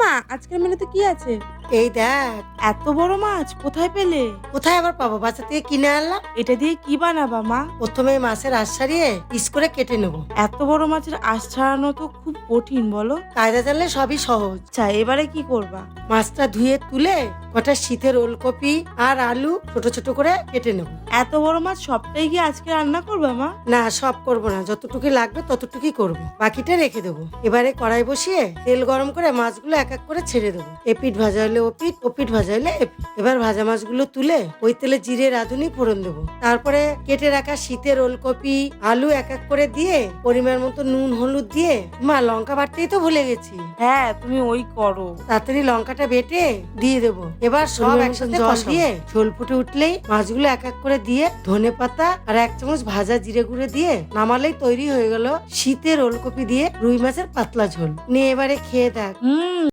মা, আজকের মেনুতে কি আছে? এই দেখ, এত বড় মাছ কোথায় পেলে? কোথায় আবার পাবো, বাজার থেকে কিনে আনলাম। এটা দিয়ে কি বানাবা মা? প্রথমে মাছের আঁশ ছাড়িয়ে পিস করে কেটে নেব। এত বড় মাছের আঁশ ছাড়ানো তো খুব কঠিন, বলো। কায়দা জানলে সবই সহজ। আচ্ছা, এবারে কি করবা? মাছটা ধুয়ে তুলে কটা শীতের ওলকপি আর আলু ছোট ছোট করে কেটে নেব। এত বড় মাছ সবটাই কি আজকে রান্না করবা মা? না, সব করব না, যতটুকু লাগবে ততটুকুই করব, বাকিটা রেখে দেবো। এবারে কড়াই বসিয়ে তেল গরম করে মাছগুলো এক এক করে ছেড়ে দেবো। এপিঠ ভাজা হলে ওপিঠ, ওপিঠ ভাজা হলে এপিঠ। এবার ভাজা মাছগুলো তুলে ওই তেলে জিরে রাঁধুনি ফোড়ন দেবো। তারপরে কেটে রাখা শীতের ওলকপি আলু এক এক করে দিয়ে পরিমাণ মতো নুন হলুদ দিয়ে, মা লঙ্কা বাটতেই তো ভুলে গেছি। হ্যাঁ, তুমি ওই করো। তাড়াতাড়ি লঙ্কাটা বেটে দিয়ে দেবো। এবার সব একসাথে জল দিয়ে ঝোল ফুটে উঠলেই মাছগুলো এক এক করে দিয়ে ধনে পাতা আর 1 চামচ ভাজা জিরে গুঁড়ো দিয়ে নামালেই তৈরি হয়ে গেল শীতের ওলকপি দিয়ে রুই মাছের পাতলা ঝোল। নিয়ে এবারে খেয়ে দেখ।